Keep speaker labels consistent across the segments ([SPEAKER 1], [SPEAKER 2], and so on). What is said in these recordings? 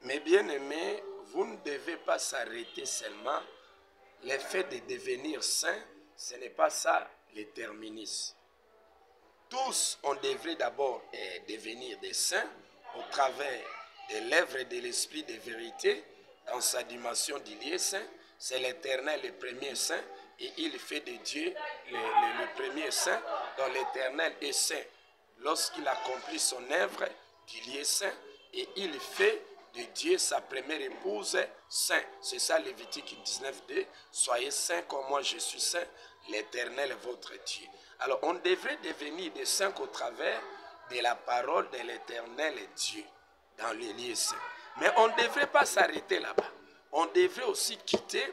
[SPEAKER 1] Mes bien-aimés, vous ne devez pas s'arrêter seulement. Le fait de devenir saint, ce n'est pas ça le terminus. Tous, on devrait d'abord devenir des saints au travers de l'œuvre de l'Esprit de vérité dans sa dimension d'Il est saint. C'est l'Éternel le premier saint et il fait de Dieu le premier saint dont l'Éternel est saint. Lorsqu'il accomplit son œuvre d'Il est saint et il fait de Dieu sa première épouse saint. C'est ça Lévitique 19:2. Soyez saints comme moi je suis saint, l'Éternel est votre Dieu. Alors on devrait devenir des saints au travers de la parole de l'Éternel Dieu dans les lieux saints. Mais on ne devrait pas s'arrêter là-bas. On devrait aussi quitter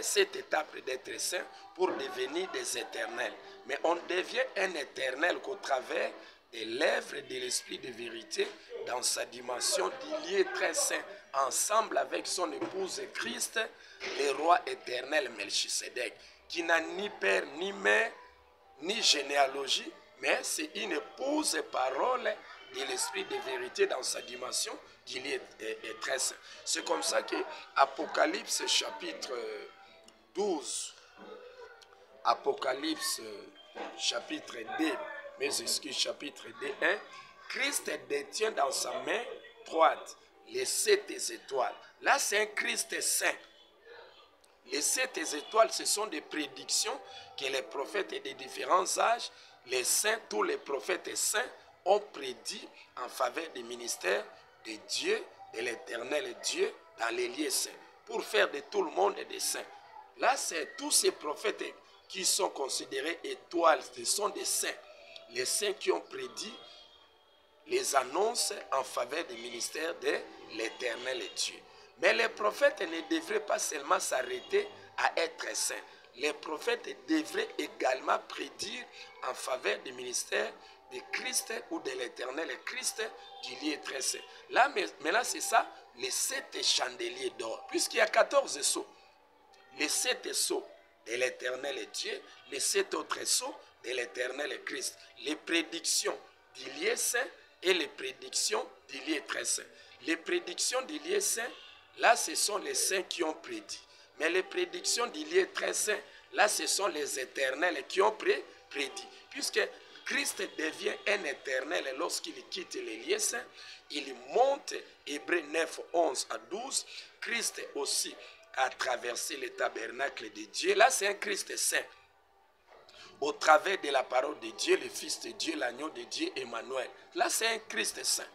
[SPEAKER 1] cette étape d'être saint pour devenir des éternels. Mais on devient un éternel qu'au travers de l'œuvre de l'Esprit de vérité dans sa dimension d'il est très saint, ensemble avec son épouse Christ, le roi éternel Melchisedec, qui n'a ni père ni mère, ni généalogie, mais c'est une épouse parole de l'Esprit de vérité dans sa dimension qu'il est très saint. C'est comme ça que Apocalypse chapitre 12, Apocalypse chapitre 2, mes excuses, chapitre 2, 1, Christ détient dans sa main droite les 7 étoiles. Là, c'est un Christ saint. Les 7 étoiles, ce sont des prédictions que les prophètes des différents âges, les saints, tous les prophètes saints ont prédit en faveur du ministère de Dieu, de l'éternel Dieu dans les lieux saints, pour faire de tout le monde des saints. Là, c'est tous ces prophètes qui sont considérés étoiles, ce sont des saints. Les saints qui ont prédit les annonces en faveur du ministère de l'éternel Dieu. Mais les prophètes ne devraient pas seulement s'arrêter à être saints. Les prophètes devraient également prédire en faveur du ministère de Christ ou de l'éternel Christ qu'il y est très saint. Là, maintenant, c'est ça, les 7 chandeliers d'or, puisqu'il y a 14 sceaux. Les 7 sceaux de l'éternel Dieu, les 7 autres sceaux de l'éternel Christ. Les prédictions d'il est saint et les prédictions d'il est très saint. Les prédictions d'il est saint, là, ce sont les saints qui ont prédit. Mais les prédictions d'il est très saint, là, ce sont les éternels qui ont prédit. Puisque Christ devient un éternel lorsqu'il quitte les lieux saints, il monte, Hébreux 9, 11 à 12. Christ aussi a traversé le tabernacle de Dieu. Là, c'est un Christ saint. Au travers de la parole de Dieu, le Fils de Dieu, l'agneau de Dieu, Emmanuel. Là, c'est un Christ saint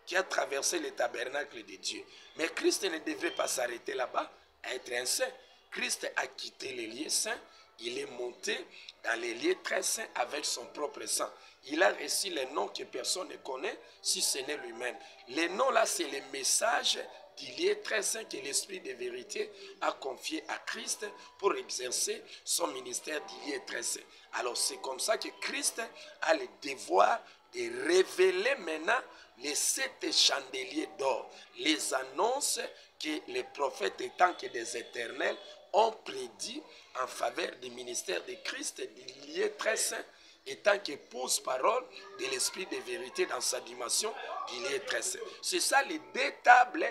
[SPEAKER 1] qui a traversé le tabernacle de Dieu. Mais Christ ne devrait pas s'arrêter là-bas à être un saint. Christ a quitté les lieux saints, il est monté dans les lieux très saints avec son propre sang. Il a reçu les noms que personne ne connaît si ce n'est lui-même. Les noms là, c'est les messages d'il est très saint que l'Esprit de vérité a confié à Christ pour exercer son ministère d'il est très saint. Alors c'est comme ça que Christ a le devoir de révéler maintenant les 7 chandeliers d'or, les annonces que les prophètes étant que des éternels ont prédit en faveur du ministère de Christ, d'il est très saint, étant qu'épouse parole de l'Esprit de vérité dans sa dimension d'il est très saint. C'est ça les 2 tables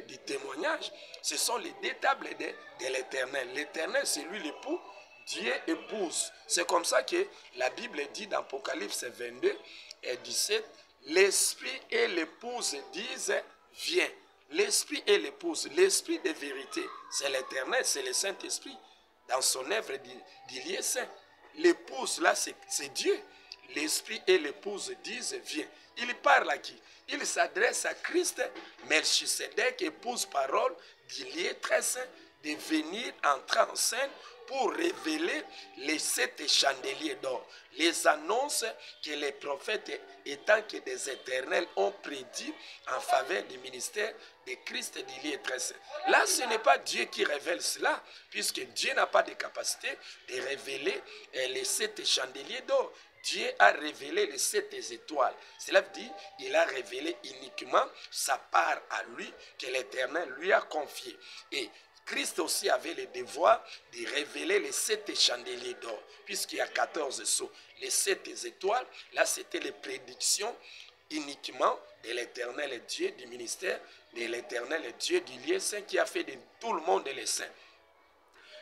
[SPEAKER 1] du témoignage. Ce sont les 2 tables de l'éternel. L'éternel, c'est lui l'époux. Dieu épouse. C'est comme ça que la Bible dit dans Apocalypse 22 et 17, l'Esprit et l'épouse disent, viens. L'Esprit et l'épouse, l'Esprit de vérité, c'est l'Éternel, c'est le Saint-Esprit. Dans son œuvre d'il est saint. L'épouse, là, c'est Dieu. L'Esprit et l'épouse disent, viens. Il parle à qui? Il s'adresse à Christ, Melchisedec, épouse parole, d'il est très saint, de venir entrer en scène pour révéler les 7 chandeliers d'or, les annonces que les prophètes étant que des éternels ont prédit en faveur du ministère de Christ d'il est très saint. Là, ce n'est pas Dieu qui révèle cela, puisque Dieu n'a pas de capacité de révéler les 7 chandeliers d'or. Dieu a révélé les 7 étoiles. Cela veut dire qu'il a révélé uniquement sa part à lui que l'Éternel lui a confiée. Et Christ aussi avait le devoir de révéler les 7 chandeliers d'or, puisqu'il y a 14 sceaux. Les 7 étoiles, là c'était les prédictions uniquement de l'éternel Dieu, du ministère de l'éternel Dieu, du lieu saint qui a fait de tout le monde les saints.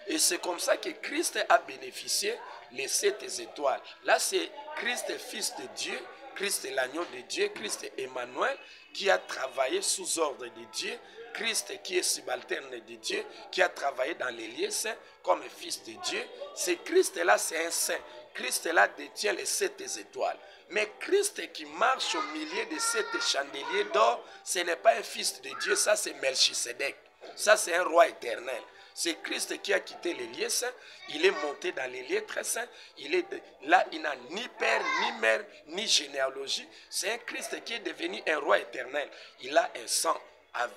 [SPEAKER 1] Et c'est comme ça que Christ a bénéficié les 7 étoiles. Là, c'est Christ, fils de Dieu, Christ l'agneau de Dieu, Christ Emmanuel, qui a travaillé sous ordre de Dieu, Christ qui est subalterne de Dieu, qui a travaillé dans les lieux saints comme fils de Dieu. C'est Christ-là, c'est un saint. Christ-là détient les 7 étoiles. Mais Christ qui marche au milieu de 7 chandeliers d'or, ce n'est pas un fils de Dieu, ça c'est Melchisedec. Ça c'est un roi éternel. C'est Christ qui a quitté les lieux saints, il est monté dans les lieux très saints, là il n'a ni père, ni mère, ni généalogie. C'est un Christ qui est devenu un roi éternel. Il a un sang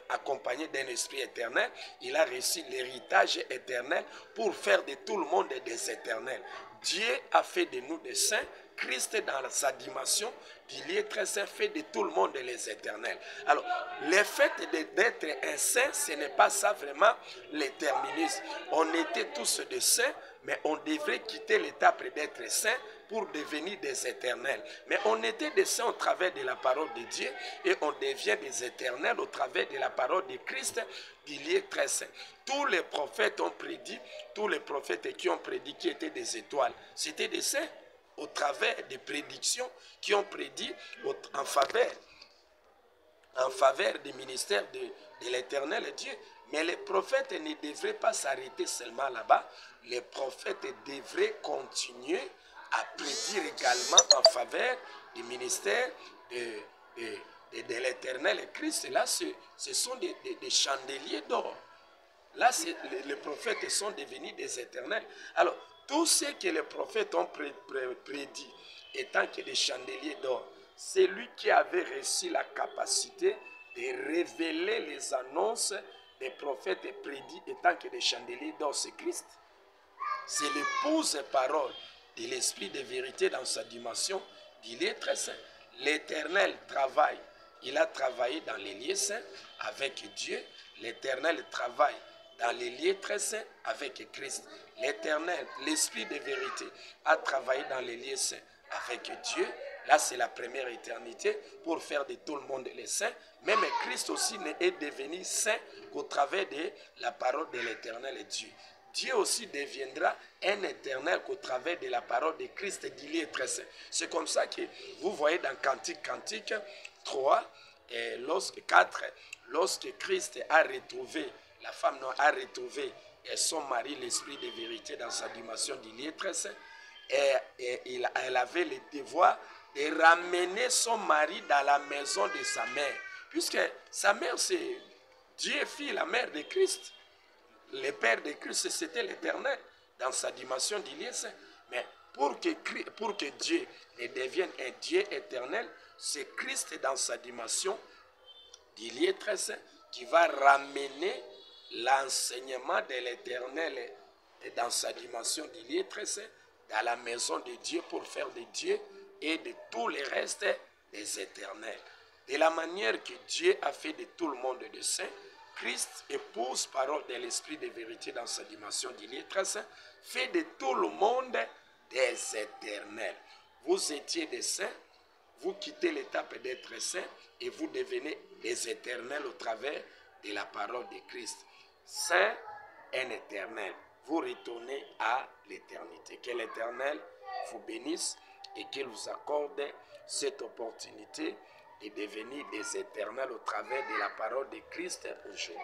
[SPEAKER 1] accompagné d'un esprit éternel, il a reçu l'héritage éternel pour faire de tout le monde des éternels. Dieu a fait de nous des saints. Christ dans sa dimension du lieu très saint fait de tout le monde les éternels. Alors, le fait d'être un saint, ce n'est pas ça vraiment l'éternisme. On était tous des saints, mais on devrait quitter l'étape d'être saint pour devenir des éternels. Mais on était des saints au travers de la parole de Dieu et on devient des éternels au travers de la parole de Christ du lieu très saint. Tous les prophètes ont prédit, tous les prophètes qui ont prédit qui étaient des étoiles, c'était des saints au travers des prédictions qui ont prédit en faveur du ministère de l'éternel Dieu. Mais les prophètes ne devraient pas s'arrêter seulement là-bas. Les prophètes devraient continuer à prédire également en faveur du ministère de l'éternel Christ. Là, ce sont des chandeliers d'or. Là, les prophètes sont devenus des éternels. Alors, tout ce que les prophètes ont prédit étant que des chandeliers d'or, c'est lui qui avait reçu la capacité de révéler les annonces des prophètes prédits étant que des chandeliers d'or, c'est Christ. C'est l'épouse parole de l'esprit de vérité dans sa dimension du lieu très saint. L'éternel travaille. Il a travaillé dans les lieux saints avec Dieu. L'éternel travaille dans les lieux très saints avec Christ. L'éternel, l'esprit de vérité, a travaillé dans les lieux saints avec Dieu. Là, c'est la première éternité pour faire de tout le monde les saints. Même Christ aussi est devenu saint qu'au travers de la parole de l'éternel Dieu. Dieu aussi deviendra un éternel qu'au travers de la parole de Christ du lieu très saint. C'est comme ça que vous voyez dans Cantique 3 et 4, lorsque Christ a retrouvé, la femme a retrouvé son mari, l'esprit de vérité dans sa dimension du lieu très saint, et elle avait le devoir de ramener son mari dans la maison de sa mère, puisque sa mère c'est Dieu fille, la mère de Christ. Le père de Christ c'était l'éternel dans sa dimension du lieu saint. Mais pour que Dieu ne devienne un Dieu éternel, c'est Christ dans sa dimension du lieu très saint qui va ramener l'enseignement de l'éternel dans sa dimension du lieu très saint dans la maison de Dieu pour faire de Dieu et de tous les restes des éternels. De la manière que Dieu a fait de tout le monde des saints, Christ, épouse parole de l'esprit de vérité dans sa dimension du lieu très saint, fait de tout le monde des éternels. Vous étiez des saints, vous quittez l'étape d'être saint et vous devenez des éternels au travers de la parole de Christ. Saint et éternel. Vous retournez à l'éternité. Que l'Éternel vous bénisse et qu'il vous accorde cette opportunité de devenir des éternels au travers de la parole de Christ aujourd'hui.